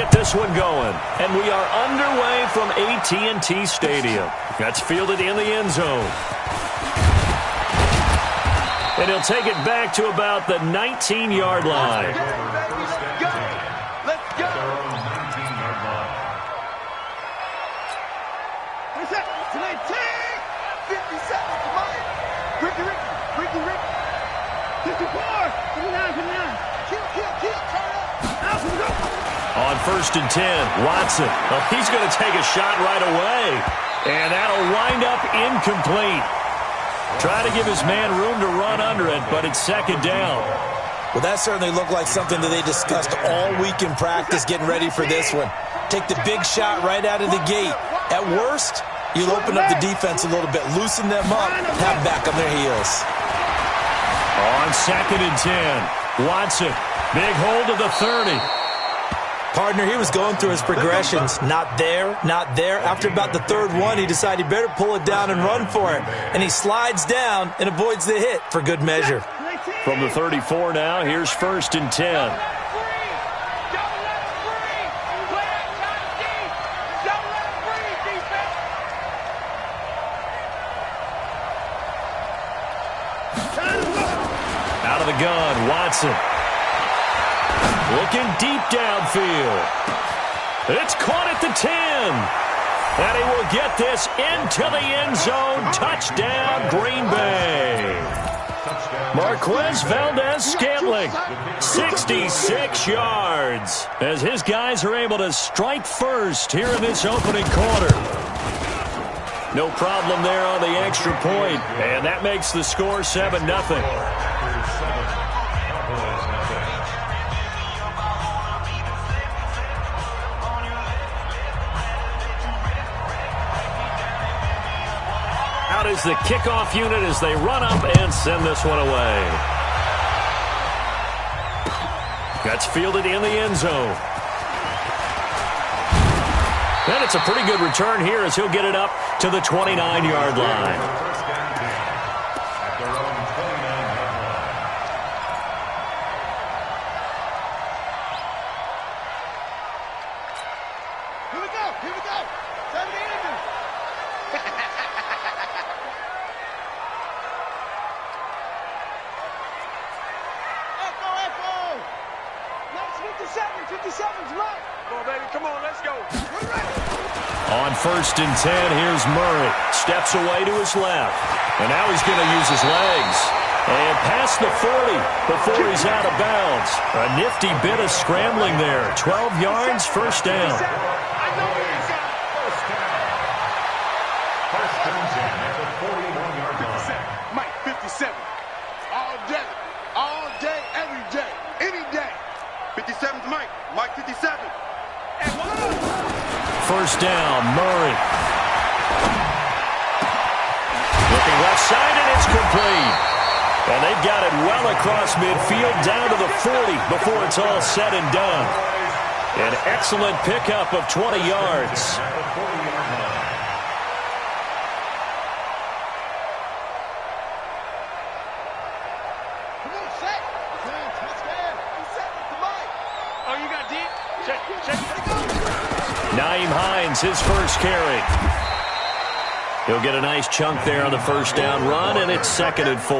get this one going. And we are underway from AT&T Stadium. That's fielded in the end zone. And he'll take it back to about the 19-yard line. Let's go. What's that? Tonight, 57. Come on. Ricky. 54. 59. Kill. On 1st and 10, Watson. Well, he's going to take a shot right away. And that'll wind up incomplete. Try to give his man room to run under it, but it's 2nd down. Well, that certainly looked like something that they discussed all week in practice getting ready for this one. Take the big shot right out of the gate. At worst, you'll open up the defense a little bit, loosen them up, have them back on their heels. On 2nd and 10, Watson. Big hold of the 30. Partner, he was going through his progressions. Not there. After about the 3rd one, he decided he better pull it down and run for it. And he slides down and avoids the hit for good measure. From the 34 now, here's 1st and 10. Out of the gun, Watson. Looking deep downfield. It's caught at the 10. And he will get this into the end zone. Touchdown, Green Bay. Marquez Valdez-Scantling, 66 yards, as his guys are able to strike first here in this opening quarter. No problem there on the extra point, and that makes the score 7-0. Out is the kickoff unit as they run up and send this one away. That's fielded in the end zone. And it's a pretty good return here as he'll get it up to the 29-yard line. On 1st and 10, here's Murray. Steps away to his left. And now he's going to use his legs. And past the 40 before he's out of bounds. A nifty bit of scrambling there. 12 yards, 1st down. Mike, 57. All day, every day, any day. 57's Mike. Mike, 57. And 1st down, Murray. Looking left side, and it's complete. And they've got it well across midfield, down to the 40 before it's all said and done. An excellent pickup of 20 yards. Naeem Hines, his first carry. He'll get a nice chunk there on the 1st down run, and it's 2nd and 4.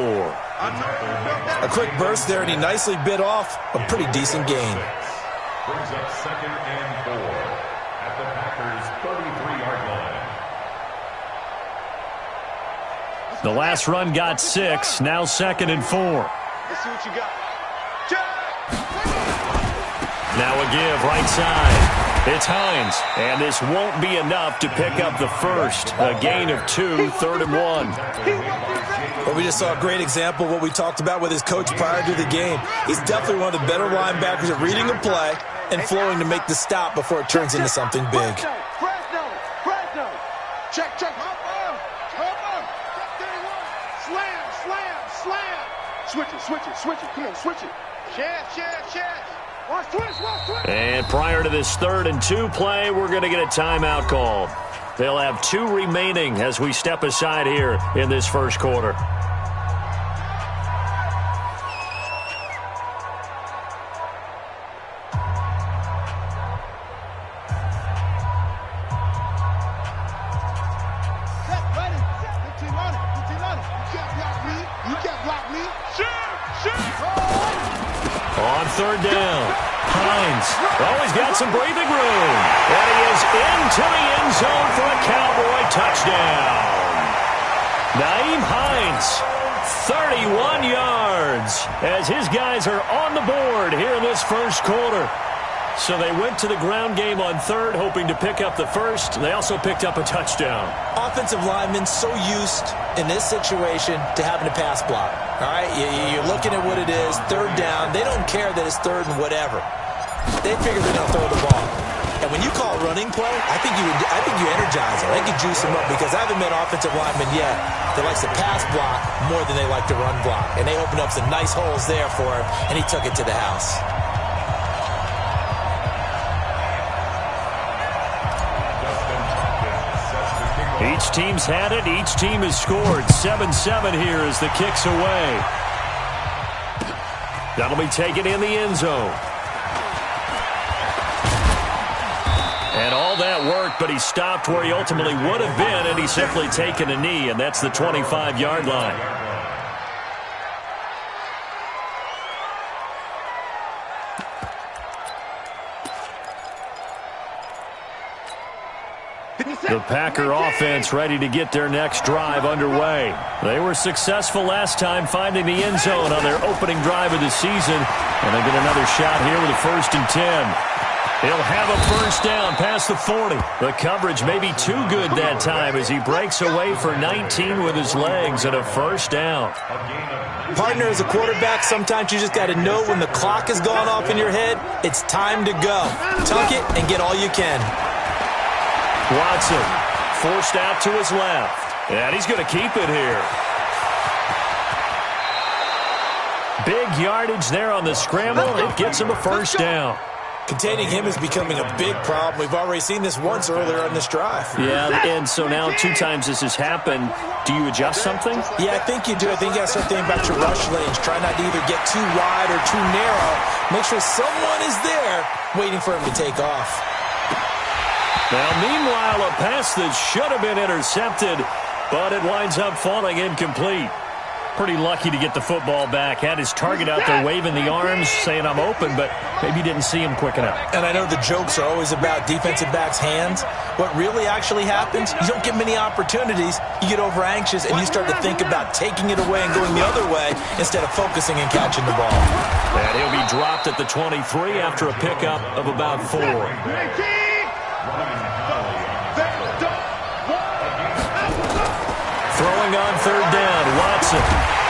A quick burst there, and he nicely bit off a pretty decent gain. Brings up 2nd and 4 at the Packers' 33-yard line. The last run got 6, now 2nd and 4. Let's see what you got. Now a give, right side. It's Hines, and this won't be enough to pick up the first. A gain of 2, 3rd and 1. Well, we just saw a great example of what we talked about with his coach prior to the game. He's definitely one of the better linebackers at reading a play and flowing to make the stop before it turns into something big. Fresno. Check. Hop up. Slam. Switch it. Come on, switch it. Chance. Watch twist. And prior to this 3rd and 2 play, we're going to get a timeout called. They'll have 2 remaining as we step aside here in this first quarter. third down. Hines. Oh, he's got some breathing room. And he is into the end zone for a Cowboy touchdown. Nyheim Hines, 31 yards, as his guys are on the board here in this first quarter. So they went to the ground game on third, hoping to pick up the first. They also picked up a touchdown. Offensive linemen so used in this situation to having to pass block. All right, you're looking at what it is, third down. They don't care that it's third and whatever. They figure they're going to throw the ball. And when you call running play, I think you energize them. I think you juice them up, because I haven't met offensive linemen yet that likes to pass block more than they like to run block. And they opened up some nice holes there for him, and he took it to the house. Each team's had it. Each team has scored. 7-7 here as the kick's away. That'll be taken in the end zone. And all that worked, but he stopped where he ultimately would have been, and he's simply taken a knee, and that's the 25-yard line. The Packer offense ready to get their next drive underway. They were successful last time finding the end zone on their opening drive of the season, and they get another shot here with a 1st and 10. He'll have a first down past the 40. The coverage may be too good that time as he breaks away for 19 with his legs and a first down. Partner, as a quarterback, sometimes you just got to know when the clock has gone off in your head, it's time to go. Tuck it and get all you can. Watson forced out to his left, and he's going to keep it here. Big yardage there on the scramble. It gets him a first down. Containing him is becoming a big problem. We've already seen this once earlier on this drive. Yeah, and so now 2 times this has happened. Do you adjust something? Yeah, I think you do. I think you got to start thinking about your rush lanes. Try not to either get too wide or too narrow. Make sure someone is there waiting for him to take off. Now, meanwhile, a pass that should have been intercepted, but it winds up falling incomplete. Pretty lucky to get the football back. Had his target out there waving the arms, saying I'm open, but maybe didn't see him quick enough. And I know the jokes are always about defensive backs' hands. What really actually happens, you don't get many opportunities. You get over anxious, and you start to think about taking it away and going the other way instead of focusing and catching the ball. And he'll be dropped at the 23 after a pickup of about 4. Throwing on third down, Watson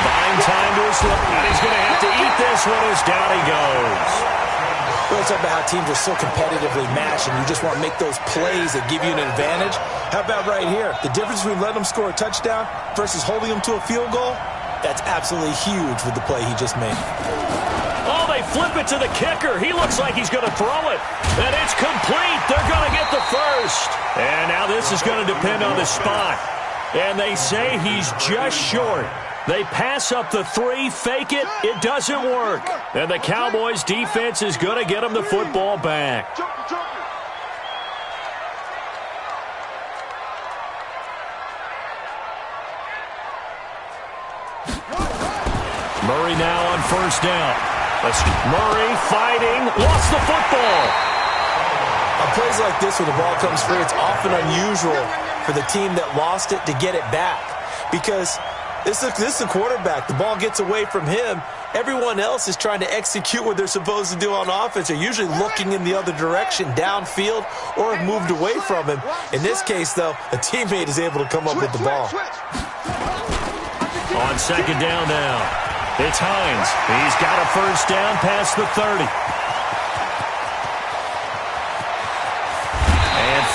buying time to his left, and he's going to have to eat this one as down he goes. Well, it's about how teams are so competitively matched, and you just want to make those plays that give you an advantage. How about right here? The difference between letting them score a touchdown versus holding them to a field goal, that's absolutely huge with the play he just made. Oh, they flip it to the kicker. He looks like he's going to throw it, and it's complete. They're going to get the first. And now this is going to depend on the spot. And they say he's just short. They pass up the 3, fake it. It doesn't work. And the Cowboys' defense is going to get him the football back. Murray now on first down. Murray fighting, lost the football. On plays like this where the ball comes free, it's often unusual for the team that lost it to get it back, because this is a quarterback. The ball gets away from him. Everyone else is trying to execute what they're supposed to do on offense. They're usually looking in the other direction, downfield, or have moved away from him. In this case, though, a teammate is able to come up with the ball. On second down now, it's Hines. He's got a first down past the 30.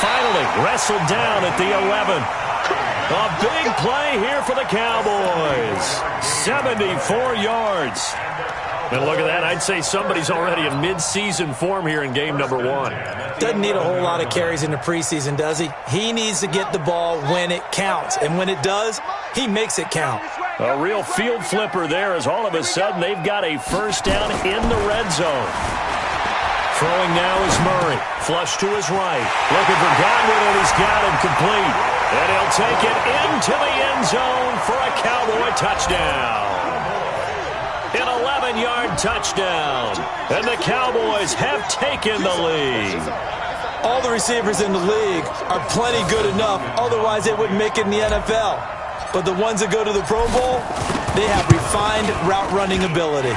Finally wrestled down at the 11. A big play here for the Cowboys. 74 yards. And look at that. I'd say somebody's already in mid-season form here in game number 1. Doesn't need a whole lot of carries in the preseason, does he? He needs to get the ball when it counts. And when it does, he makes it count. A real field flipper there, as all of a sudden they've got a first down in the red zone. Throwing now is Murray. Flush to his right. Looking for Godwin, and he's got him complete. And he'll take it into the end zone for a Cowboy touchdown. In 7-yard touchdown. And the Cowboys have taken the lead. All the receivers in the league are plenty good enough, otherwise they wouldn't make it in the NFL. But the ones that go to the Pro Bowl, they have refined route running ability.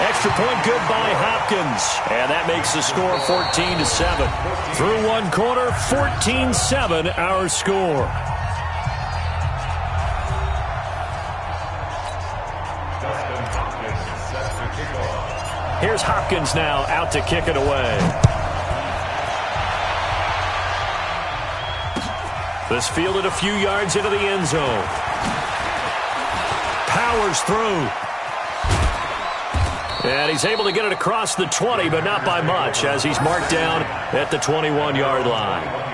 Extra point good by Hopkins. And that makes the score 14-7. Through one quarter, 14-7 our score. Here's Hopkins now out to kick it away. This fielded a few yards into the end zone. Powers through. And he's able to get it across the 20, but not by much, as he's marked down at the 21-yard line.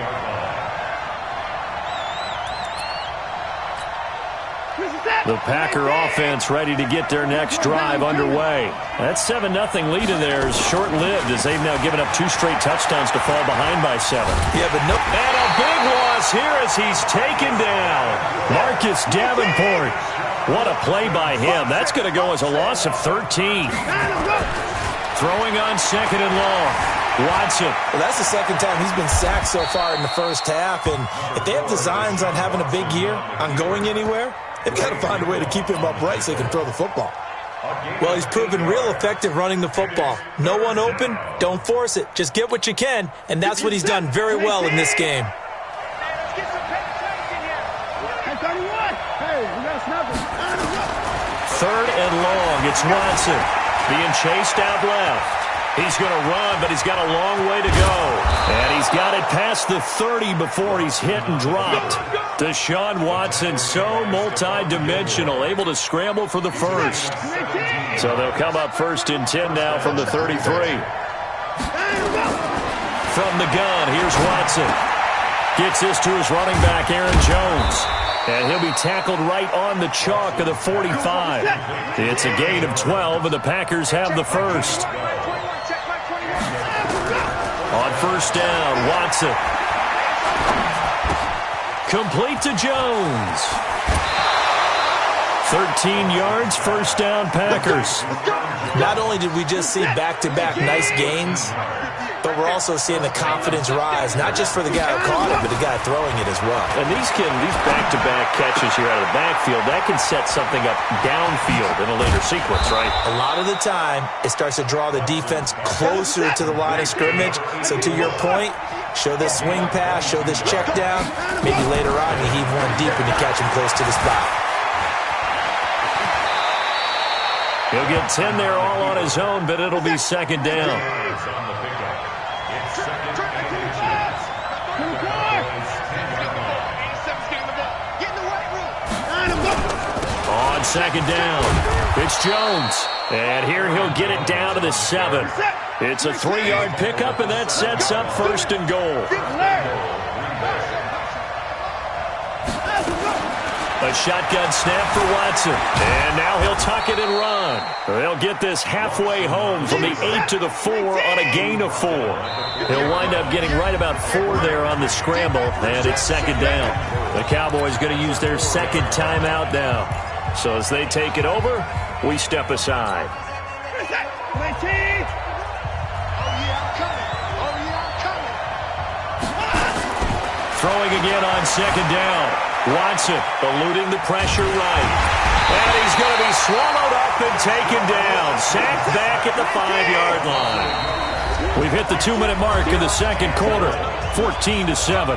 The Packer offense ready to get their next drive underway. That 7-0 lead in there is short-lived, as they've now given up 2 straight touchdowns to fall behind by 7. Yeah, but no. And a big loss here as he's taken down. Marcus Davenport. What a play by him. That's going to go as a loss of 13. Throwing on 2nd and long. Watson. Well, that's the second time he's been sacked so far in the first half. And if they have designs on having a big year, on going anywhere, they've got to find a way to keep him upright so they can throw the football. Well, he's proven real effective running the football. No one open, don't force it. Just get what you can, and that's what he's done very well in this game. Third and long. It's Watson being chased out left. He's going to run, but he's got a long way to go. And he's got it past the 30 before he's hit and dropped. Deshaun Watson, so multi-dimensional, able to scramble for the first. So they'll come up 1st and 10 now from the 33. From the gun, here's Watson. Gets this to his running back, Aaron Jones. And he'll be tackled right on the chalk of the 45. It's a gain of 12, and the Packers have the first. On 1st down, Watson. Complete to Jones. 13 yards, 1st down, Packers. Not only did we just see back-to-back nice gains, but we're also seeing the confidence rise, not just for the guy who caught it, but the guy throwing it as well. And these back-to-back catches here out of the backfield, that can set something up downfield in a later sequence, right? A lot of the time, it starts to draw the defense closer to the line of scrimmage. So to your point, show this swing pass, show this check down. Maybe later on you heave one deep when you catch him close to the spot. He'll get 10 there all on his own, but it'll be 2nd down. On 2nd down, it's Jones. And here he'll get it down to the 7. It's a 3-yard pickup, and that sets up 1st and goal. A shotgun snap for Watson. And now he'll tuck it and run. They'll get this halfway home from the 8 to the 4 on a gain of 4. He'll wind up getting right about 4 there on the scramble, and it's 2nd down. The Cowboys going to use their 2nd timeout now. So as they take it over, we step aside. Throwing again on 2nd down. Watson eluding the pressure right. And he's going to be swallowed up and taken down. Sacked back at the 5-yard line. We've hit the 2-minute mark in the 2nd quarter. 14-7.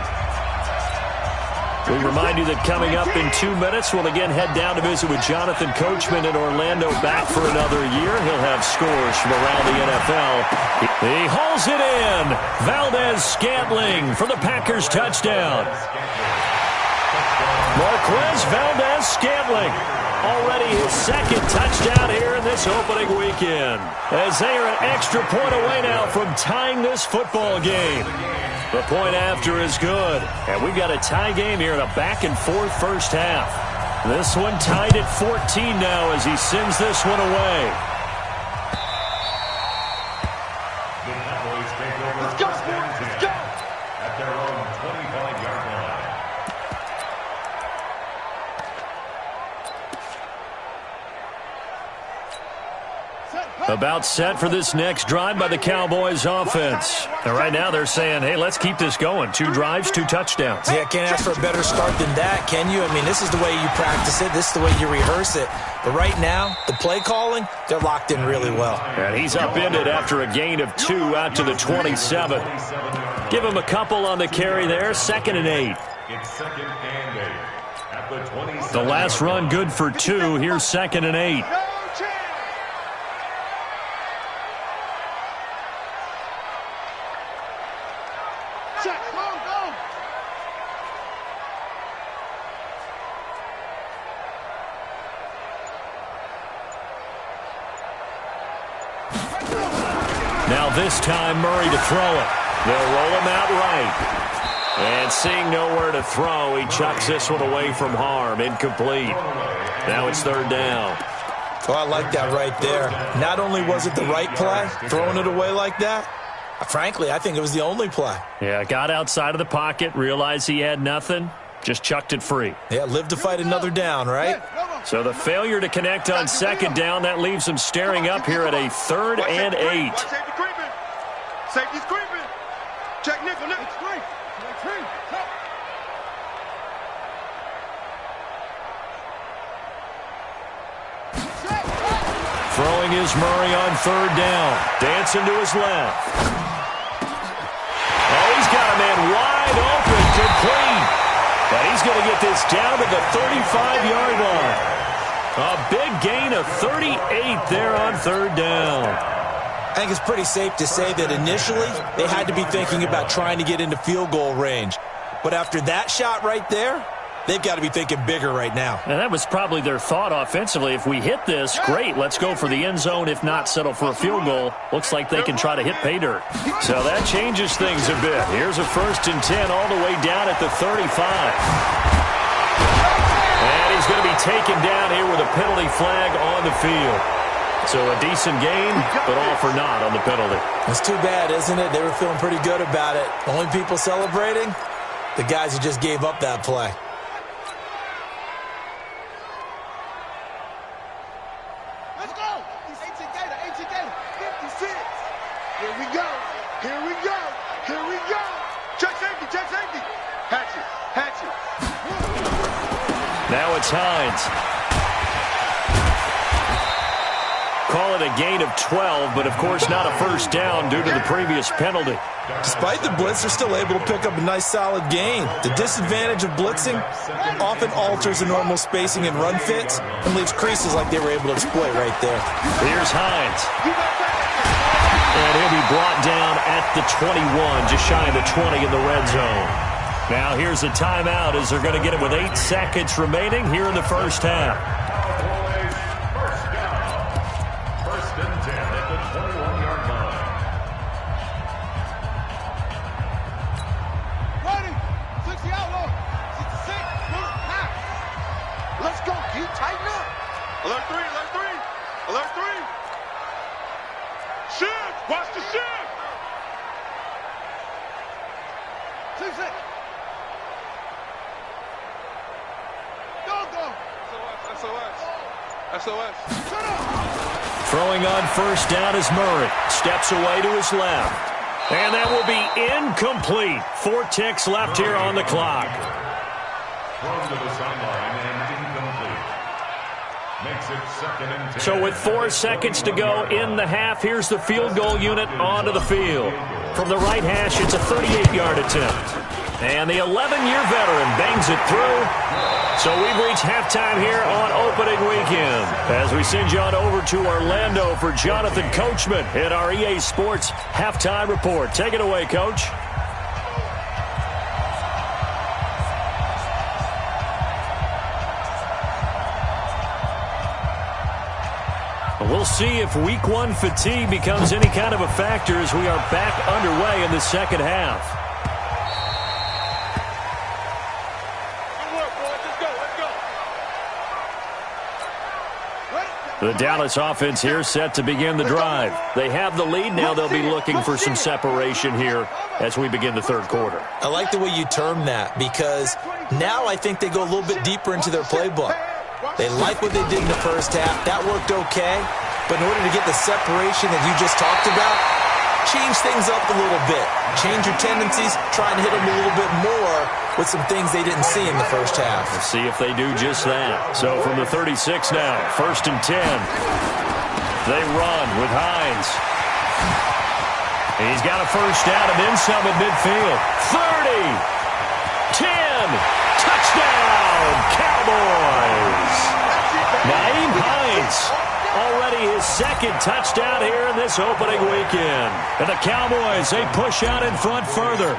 We remind you that coming up in 2 minutes, we'll again head down to visit with Jonathan Coachman in Orlando, back for another year. He'll have scores from around the NFL. He hauls it in. Valdez-Scantling for the Packers touchdown. Marquez Valdez-Scantling, already his 2nd touchdown here in this opening weekend, as they are an extra point away now from tying this football game. The point after is good, and we've got a tie game here in a back-and-forth first half. This one tied at 14 now as he sends this one away. The Cowboys take over. Let's go, let's go. At their own 25-yard line. About set for this next drive by the Cowboys offense. And right now they're saying, hey, let's keep this going. 2 drives, 2 touchdowns. Yeah, can't ask for a better start than that, can you? I mean, this is the way you practice it. This is the way you rehearse it. But right now, the play calling, they're locked in really well. And he's upended after a gain of 2 out to the 27. Give him a couple on the carry there. 2nd and 8. It's 2nd and 8 at the 27. The last run good for 2. Here's 2nd and 8. Now this time Murray to throw it. They'll roll him out right. And seeing nowhere to throw, he chucks this one away from harm. Incomplete. Now it's 3rd down. Oh, I like that right there. Not only was it the right play, throwing it away like that, frankly, I think it was the only play. Yeah, got outside of the pocket, realized he had nothing, just chucked it free. Yeah, live to fight another down, right? So the failure to connect on 2nd down, that leaves him staring up here at a 3rd and 8. Safety's creeping. Check nickel. Throwing is Murray on 3rd down. Dancing to his left. Oh, he's got a man wide open, complete. And he's going to get this down to the 35-yard line. A big gain of 38 there on 3rd down. I think it's pretty safe to say that initially they had to be thinking about trying to get into field goal range. But after that shot right there, they've got to be thinking bigger right now. And that was probably their thought offensively. If we hit this, great, let's go for the end zone. If not, settle for a field goal. Looks like they can try to hit pay dirt. So that changes things a bit. Here's a 1st and 10 all the way down at the 35. And he's going to be taken down here with a penalty flag on the field. So a decent gain, but all for naught on the penalty. It's too bad, isn't it? They were feeling pretty good about it. Only people celebrating, the guys who just gave up that play. Let's go. 18 Gator, 56. Here we go. Check safety. Hatchet. Now it's Hines. Call it a gain of 12, but of course not a 1st down due to the previous penalty. Despite the blitz, they're still able to pick up a nice solid gain. The disadvantage of blitzing often alters the normal spacing and run fits and leaves creases like they were able to exploit right there. Here's Hines. And he'll be brought down at the 21, just shy of the 20 in the red zone. Now here's a timeout as they're going to get it with 8 seconds remaining here in the 1st half. Throwing on 1st down is Murray. Steps away to his left. And that will be incomplete. 4 ticks left here on the clock. Thrown to the sideline and incomplete. Makes it 2nd and 10. So with 4 seconds to go in the half, here's the field goal unit onto the field. From the right hash, it's a 38-yard attempt. And the 11-year veteran bangs it through. So we've reached halftime here on opening weekend as we send you on over to Orlando for Jonathan Coachman in our EA Sports Halftime Report. Take it away, Coach. We'll see if Week 1 fatigue becomes any kind of a factor as we are back underway in the 2nd half. The Dallas offense here set to begin the drive. They have the lead. Now they'll be looking for some separation here as we begin the 3rd quarter. I like the way you term that because now I think they go a little bit deeper into their playbook. They like what they did in the 1st half. That worked okay. But in order to get the separation that you just talked about, change things up a little bit. Change your tendencies, try and hit them a little bit more with some things they didn't see in the first half. Let's see if they do just that. So from the 36 now, 1st and 10. They run with Hines. He's got a first down and then some at midfield. 30, 10, touchdown, Cowboys. Naeem Hines, already his second touchdown here in this opening weekend. And the Cowboys, they push out in front further.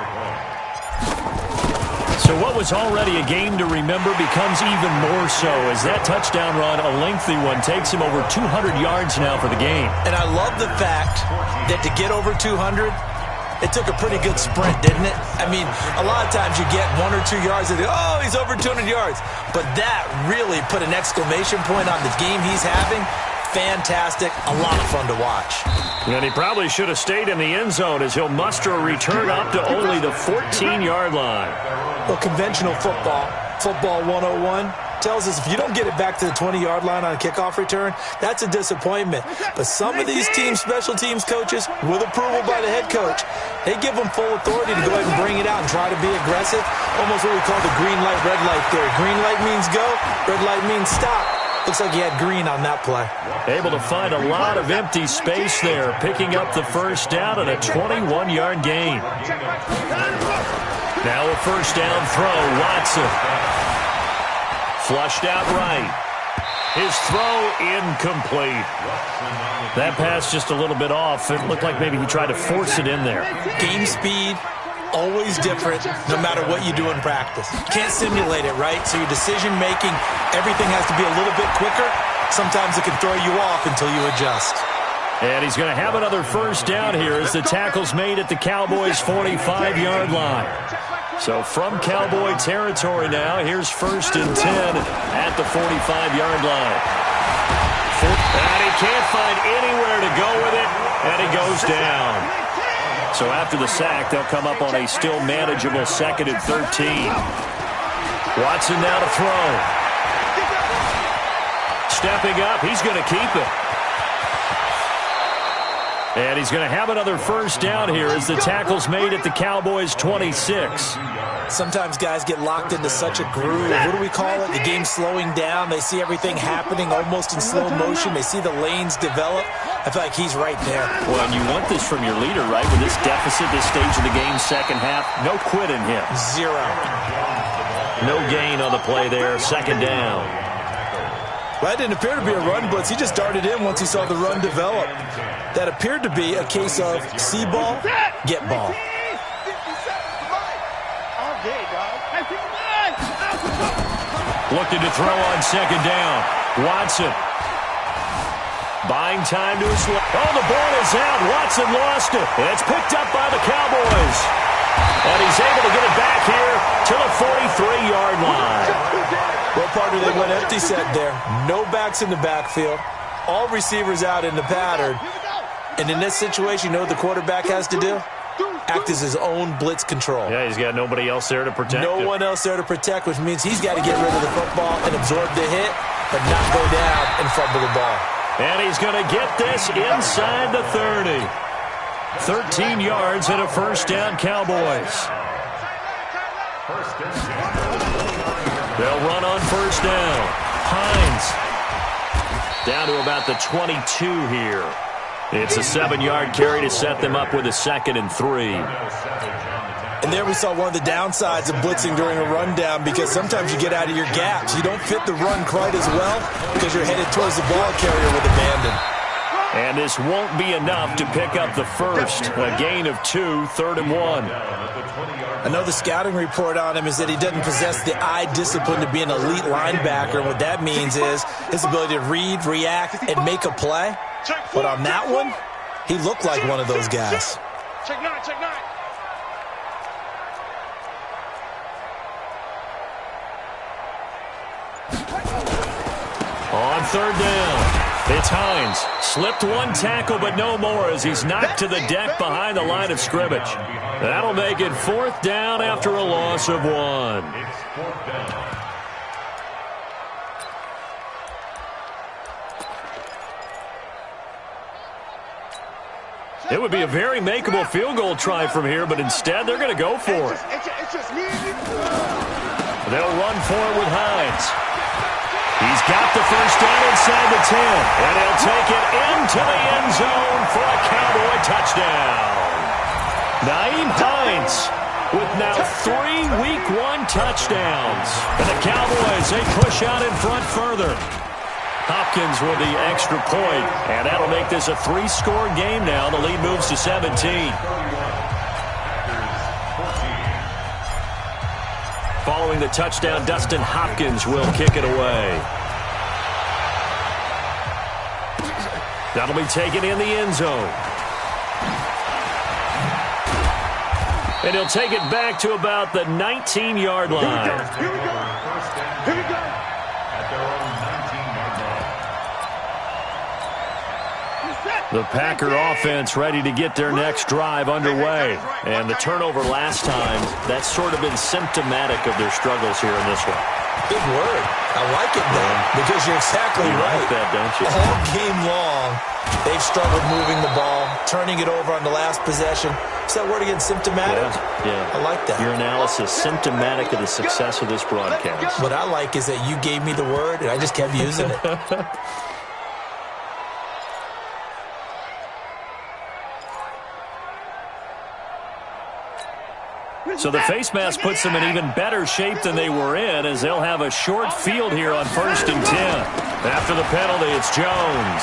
So what was already a game to remember becomes even more so as that touchdown run, a lengthy one, takes him over 200 yards now for the game. And I love the fact that to get over 200, it took a pretty good sprint, didn't it? I mean, a lot of times you get 1 or 2 yards and you go, oh, he's over 200 yards. But that really put an exclamation point on the game he's having. Fantastic. A lot of fun to watch. And he probably should have stayed in the end zone as he'll muster a return up to only the 14-yard line. Well, conventional football 101, tells us if you don't get it back to the 20-yard line on a kickoff return, that's a disappointment. But some of these teams, special teams coaches, with approval by the head coach, they give them full authority to go ahead and bring it out and try to be aggressive. Almost what we call the green light, red light theory. Green light means go, red light means stop. Looks like he had green on that play. Able to find a lot of empty space there, picking up the first down and a 21-yard gain. Now a first down throw, Watson. Flushed out right. His throw incomplete. That pass just a little bit off. It looked like maybe he tried to force it in there. Game speed, always different no matter what you do in practice. You can't simulate it, right? So your decision-making, everything has to be a little bit quicker. Sometimes it can throw you off until you adjust. And he's going to have another first down here as the tackle's made at the Cowboys' 45-yard line. So from Cowboy territory now, here's 1st and 10 at the 45-yard line. And he can't find anywhere to go with it, and he goes down. So after the sack, they'll come up on a still manageable 2nd and 13. Watson now to throw. Stepping up, he's going to keep it. And he's going to have another first down here as the tackle's made at the Cowboys' 26. Sometimes guys get locked into such a groove. What do we call it? The game's slowing down. They see everything happening almost in slow motion. They see the lanes develop. I feel like he's right there. Well, and you want this from your leader, right? With this deficit, this stage of the game, second half, no quit in him. Zero. No gain on the play there, 2nd down. Well, that didn't appear to be a run blitz. He just darted in once he saw the run develop. That appeared to be a case of see ball, get ball. Looking to throw on 2nd down. Watson. Buying time to his left. Oh, the ball is out. Watson lost it. And it's picked up by the Cowboys. And he's able to get it back here to the 43-yard line. Well, partner, they went empty set there. No backs in the backfield. All receivers out in the pattern. And in this situation, you know what the quarterback has to do? Act as his own blitz control. Yeah, he's got nobody else there to protect him. No one else there to protect, which means he's got to get rid of the football and absorb the hit, but not go down and fumble the ball. And he's going to get this inside the 30. 13 yards and a first down, Cowboys. They'll run on first down. Hines down to about the 22 here. It's a 7-yard carry to set them up with a 2nd and 3. And there we saw one of the downsides of blitzing during a rundown, because sometimes you get out of your gaps. You don't fit the run quite as well because you're headed towards the ball carrier with abandon. And this won't be enough to pick up the first. A gain of 2, 3rd and 1. I know the scouting report on him is that he doesn't possess the eye discipline to be an elite linebacker. And what that means is his ability to read, react, and make a play. But on that one, he looked like one of those guys. Check 9, check 9. On 3rd down. It's Hines. Slipped one tackle, but no more as he's knocked to the deck behind the line of scrimmage. That'll make it 4th down after a loss of 1. It would be a very makeable field goal try from here, but instead they're going to go for it. It's just me and you. They'll run for it with Hines. He's got the first down inside the 10, and he'll take it into the end zone for a Cowboy touchdown. Nyheim Hines with now 3 Week 1 touchdowns. And the Cowboys, they push out in front further. Hopkins with the extra point, and that'll make this a 3-score game now. The lead moves to 17. Following the touchdown, Dustin Hopkins will kick it away. That'll be taken in the end zone. And he'll take it back to about the 19-yard line. Here we go. Here we go. At their own 19-yard line. The Packer offense ready to get their next drive underway. And the turnover last time, that's sort of been symptomatic of their struggles here in this one. Big word. I like it, though, because you're exactly right. Like that, don't you? All game long, they've struggled moving the ball, turning it over on the last possession. Is that word again, symptomatic? Yeah. I like that. Your analysis, symptomatic of the success of this broadcast. What I like is that you gave me the word, and I just kept using it. So the face mask puts them in even better shape than they were in, as they'll have a short field here on 1st and 10. After the penalty, it's Jones.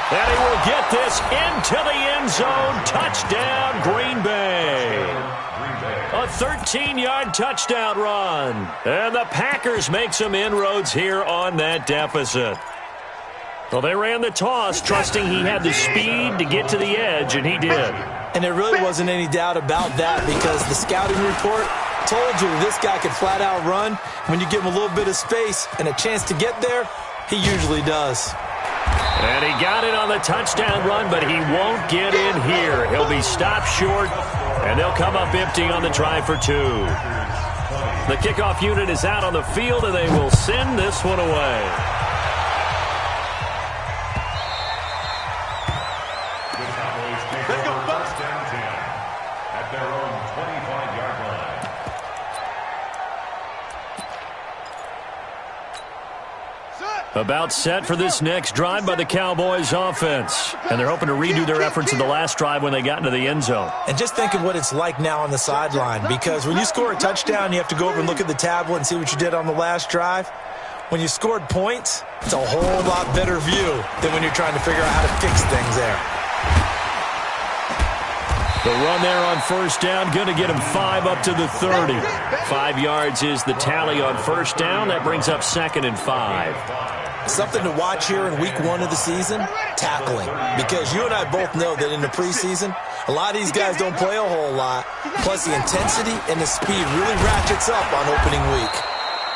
And he will get this into the end zone. Touchdown, Green Bay. A 13-yard touchdown run. And the Packers make some inroads here on that deficit. Well, they ran the toss, trusting he had the speed to get to the edge, and he did. And there really wasn't any doubt about that, because the scouting report told you this guy could flat-out run. When you give him a little bit of space and a chance to get there, he usually does. And he got it on the touchdown run, but he won't get in here. He'll be stopped short, and they'll come up empty on the try for 2. The kickoff unit is out on the field, and they will send this one away. About set for this next drive by the Cowboys offense. And they're hoping to redo their efforts in the last drive when they got into the end zone. And just think of what it's like now on the sideline, because when you score a touchdown, you have to go over and look at the tablet and see what you did on the last drive. When you scored points, it's a whole lot better view than when you're trying to figure out how to fix things there. The run there on 1st down, going to get him 5 up to the 30. 5 yards is the tally on 1st down. That brings up 2nd and 5. Something to watch here in week 1 of the season, tackling. Because you and I both know that in the preseason, a lot of these guys don't play a whole lot. Plus the intensity and the speed really ratchets up on opening week.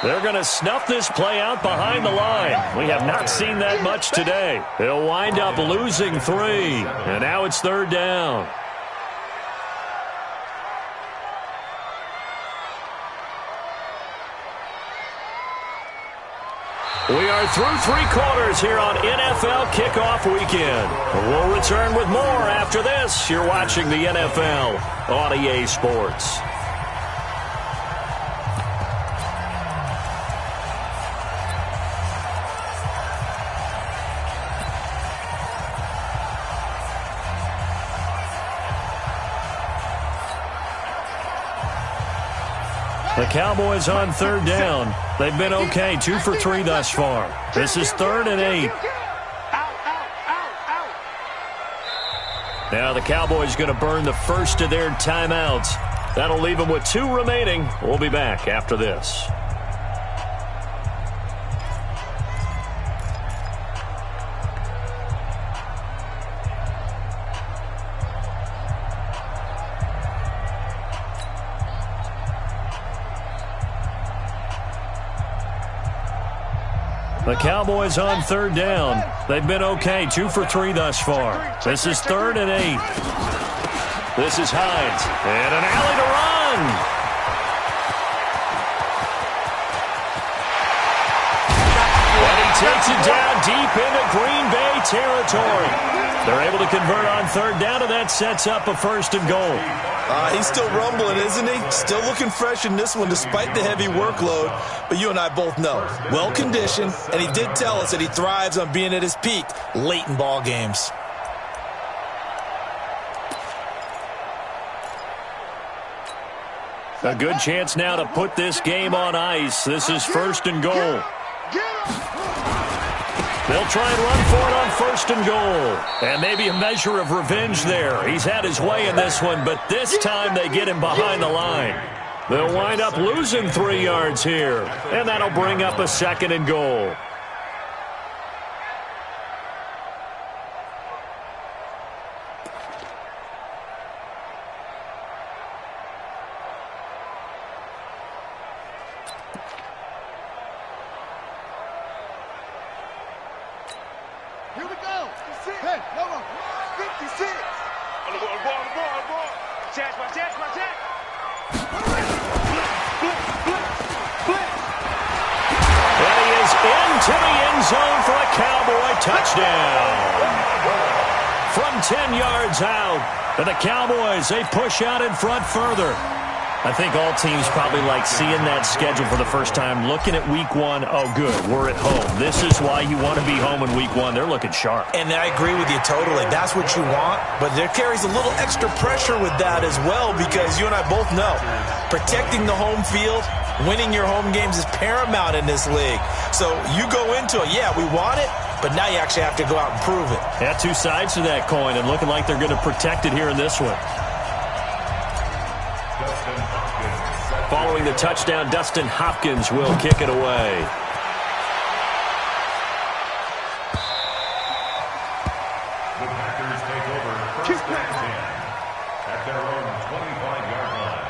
They're going to snuff this play out behind the line. We have not seen that much today. They'll wind up losing 3. And now it's 3rd down. We are through 3 quarters here on NFL Kickoff Weekend. We'll return with more after this. You're watching the NFL on EA Sports. The Cowboys on 3rd down. They've been okay, 2 for 3 thus far. This is 3rd and 8. Now the Cowboys going to burn the first of their timeouts. That'll leave them with 2 remaining. We'll be back after this. The Cowboys on 3rd down. They've been okay, 2 for 3 thus far. This is 3rd and 8. This is Hines. And an alley to run. And he takes it down deep into Green Bay territory. They're able to convert on third down, and that sets up a 1st and goal. He's still rumbling, isn't he? Still looking fresh in this one despite the heavy workload. But you and I both know, well-conditioned, and he did tell us that he thrives on being at his peak late in ball games. A good chance now to put this game on ice. This is 1st and goal. They'll try and run for it on 1st and goal. And maybe a measure of revenge there. He's had his way in this one, but this time they get him behind the line. They'll wind up losing 3 yards here. And that'll bring up a 2nd and goal. Here we go. Hey, come on. 56. On the ball. Check. And he is into the end zone for a Cowboy touchdown. From 10 yards out. And the Cowboys, they push out in front further. I think all teams probably like seeing that schedule for the first time, looking at week 1. Oh, good, we're at home. This is why you want to be home in week 1. They're looking sharp. And I agree with you totally. That's what you want. But there carries a little extra pressure with that as well because you and I both know protecting the home field, winning your home games is paramount in this league. So you go into it, yeah, we want it, but now you actually have to go out and prove it. Yeah, 2 sides to that coin and looking like they're going to protect it here in this one. Following the touchdown, Dustin Hopkins will kick it away. The Packers take over 1st and 10 at their own 25-yard line.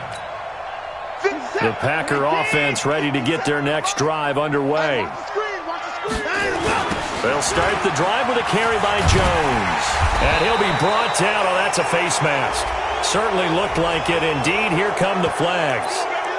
The Packer offense ready to get their next drive underway. They'll start the drive with a carry by Jones. And he'll be brought down. Oh, that's a face mask. Certainly looked like it. Indeed, here come the flags.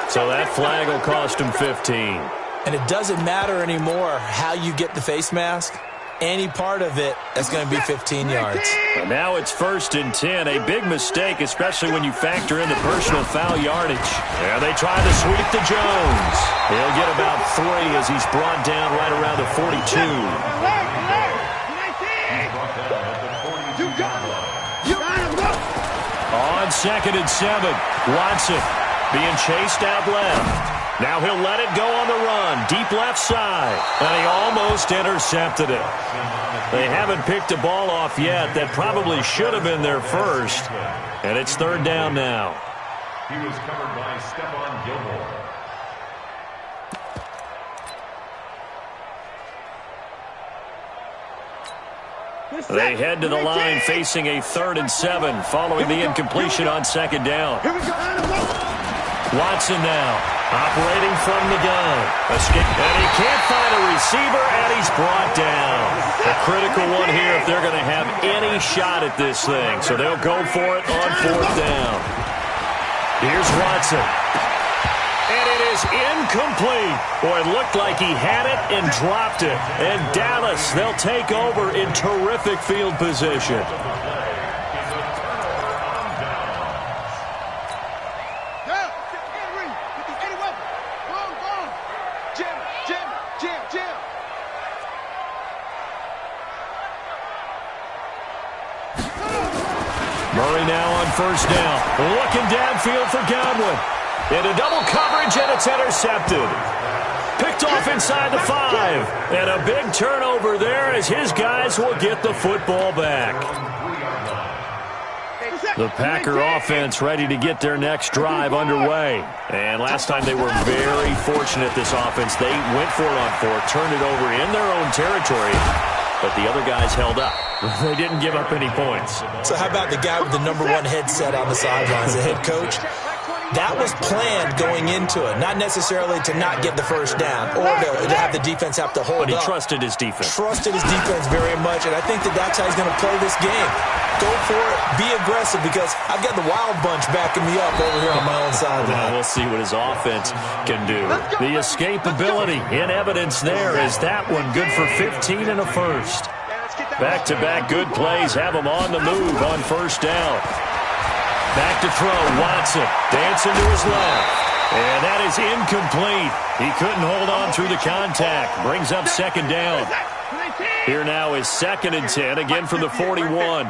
So that flag will cost him 15. And it doesn't matter anymore how you get the face mask. Any part of it, that's going to be 15 yards. And now it's 1st and 10. A big mistake, especially when you factor in the personal foul yardage. And they try to sweep to Jones. He'll get about 3 as he's brought down right around the 42. On 2nd and 7, Watson being chased out left. Now he'll let it go on the run, deep left side. And he almost intercepted it. They haven't picked a ball off yet. That probably should have been their first. And it's 3rd down now. He was covered by Stephon Gilmore. They head to the line facing a 3rd and 7 following the incompletion on 2nd down. Watson now operating from the gun. Escape, and he can't find a receiver, and he's brought down. A critical one here if they're going to have any shot at this thing. So they'll go for it on 4th down. Here's Watson. And it is incomplete. Boy, it looked like he had it and dropped it. And Dallas, they'll take over in terrific field position. Murray now on 1st down. Looking downfield for Godwin. Into double coverage, and it's intercepted. Picked off inside the 5. And a big turnover there as his guys will get the football back. The Packer offense ready to get their next drive underway. And last time they were very fortunate, this offense. They went for it on 4th, turned it over in their own territory. But the other guys held up. They didn't give up any points. So how about the guy with the #1 headset on the sidelines, the head coach? That was planned going into it, not necessarily to not get the 1st down or to have the defense have to hold up. But he trusted his defense. Trusted his defense very much, and I think that's how he's going to play this game. Go for it, be aggressive, because I've got the wild bunch backing me up over here on my own sideline. We'll see what his offense can do. The escapability in evidence there is that one good for 15 and a 1st. Back-to-back good plays have him on the move on first down. Back to throw, Watson dancing to his left. And that is incomplete. He couldn't hold on through the contact. Brings up second down. Here now is 2nd and 10, again from the 41.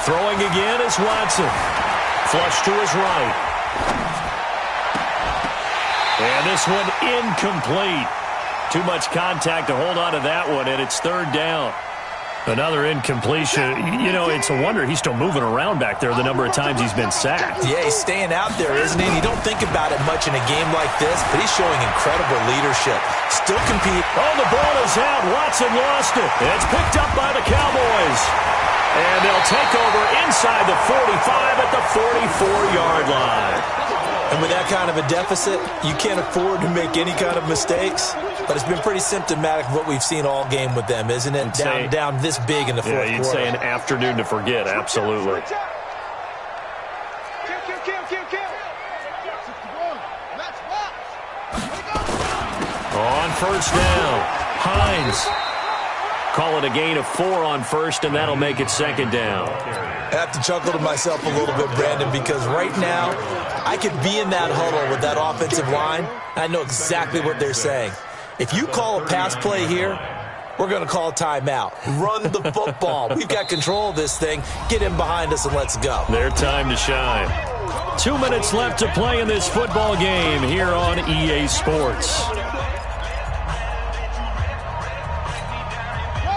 Throwing again is Watson. Flush to his right. And this one incomplete. Too much contact to hold on to that one, and it's 3rd down. Another incompletion. You know, it's a wonder he's still moving around back there the number of times he's been sacked. Yeah, he's staying out there, isn't he? You don't think about it much in a game like this, but he's showing incredible leadership. Still compete. Oh, the ball is out. Watson lost it. It's picked up by the Cowboys. And they'll take over inside the 45 at the 44-yard line. And with that kind of a deficit, you can't afford to make any kind of mistakes. But it's been pretty symptomatic of what we've seen all game with them, isn't it? Down this big in the fourth quarter. Yeah, you'd say an afternoon to forget, absolutely. On first down, Hines. Call it a gain of 4 on first, and that'll make it 2nd down. I have to chuckle to myself a little bit, Brandon, because right now I could be in that huddle with that offensive line. I know exactly what they're saying. If you call a pass play here, we're going to call a timeout. Run the football. We've got control of this thing. Get in behind us and let's go. Their time to shine. 2 minutes left to play in this football game here on EA Sports.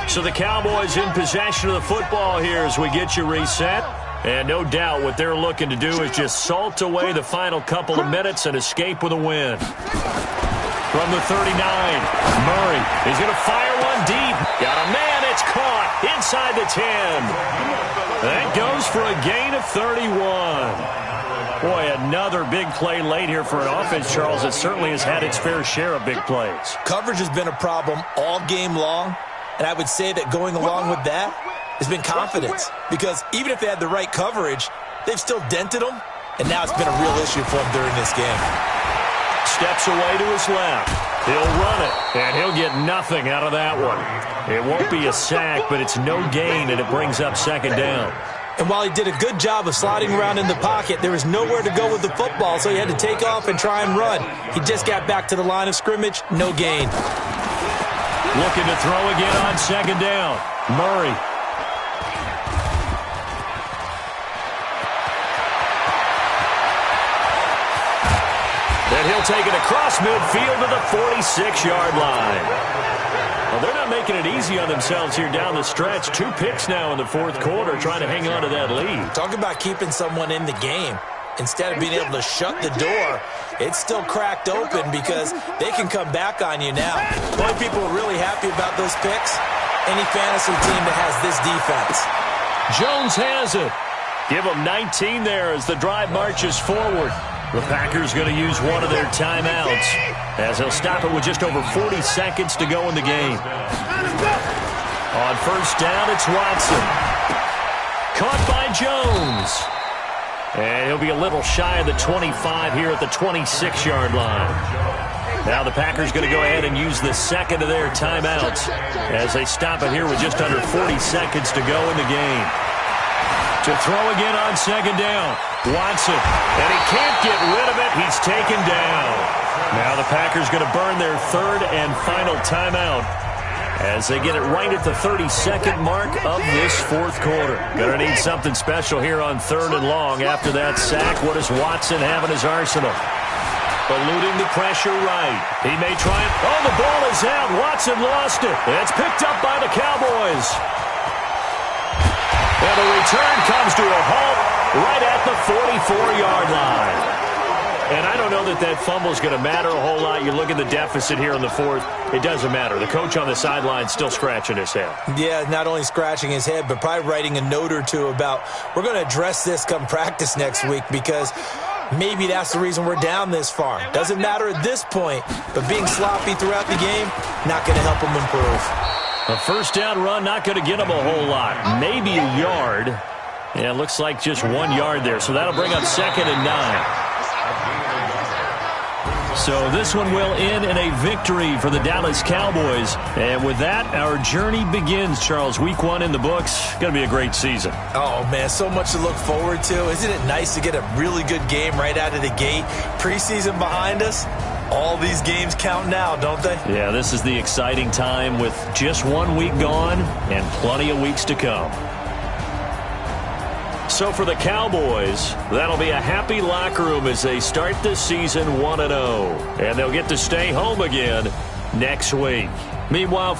So the Cowboys in possession of the football here as we get you reset. And no doubt what they're looking to do is just salt away the final couple of minutes and escape with a win. From the 39, Murray is going to fire one deep. Got a man, it's caught inside the 10. That goes for a gain of 31. Boy, another big play late here for an offense, Charles, that certainly has had its fair share of big plays. Coverage has been a problem all game long, and I would say that going along with that has been confidence, because even if they had the right coverage, they've still dented them, and now it's been a real issue for them during this game. Steps away to his left. He'll run it, and he'll get nothing out of that one. It won't be a sack, but it's no gain, and it brings up 2nd down. And while he did a good job of sliding around in the pocket, there was nowhere to go with the football, so he had to take off and try and run. He just got back to the line of scrimmage, no gain. Looking to throw again on 2nd down. Murray. Then he'll take it across midfield to the 46-yard line. Well, they're not making it easy on themselves here down the stretch. 2 picks now in the 4th quarter, trying to hang on to that lead. Talk about keeping someone in the game. Instead of being able to shut the door, it's still cracked open because they can come back on you now. The only people who are really happy about those picks, any fantasy team that has this defense. Jones has it. Give them 19 there as the drive marches forward. The Packers going to use one of their timeouts as they'll stop it with just over 40 seconds to go in the game. On first down, it's Watson. Caught by Jones. And he'll be a little shy of the 25 here at the 26-yard line. Now the Packers going to go ahead and use the second of their timeouts as they stop it here with just under 40 seconds to go in the game. To throw again on 2nd down. Watson, and he can't get rid of it. He's taken down. Now the Packers going to burn their 3rd and final timeout as they get it right at the 32nd mark of this 4th quarter. Going to need something special here on 3rd and long after that sack. What does Watson have in his arsenal? Eluding the pressure right. He may try it. Oh, the ball is out. Watson lost it. It's picked up by the Cowboys. And the return comes to a halt right at the 44-yard line. And I don't know that that fumble is going to matter a whole lot. You look at the deficit here in the 4th. It doesn't matter. The coach on the sideline still scratching his head. Yeah, not only scratching his head, but probably writing a note or two about we're going to address this come practice next week because maybe that's the reason we're down this far. Doesn't matter at this point, but being sloppy throughout the game, not going to help him improve. A first down run not going to get him a whole lot. Maybe a yard. Yeah, it looks like just 1 yard there. So that'll bring up 2nd and 9. So this one will end in a victory for the Dallas Cowboys. And with that, our journey begins, Charles. Week 1 in the books. Going to be a great season. Oh, man, so much to look forward to. Isn't it nice to get a really good game right out of the gate? Preseason behind us. All these games count now, don't they? Yeah, this is the exciting time with just 1 week gone and plenty of weeks to come. So for the Cowboys, that'll be a happy locker room as they start this season 1-0. And they'll get to stay home again next week. Meanwhile,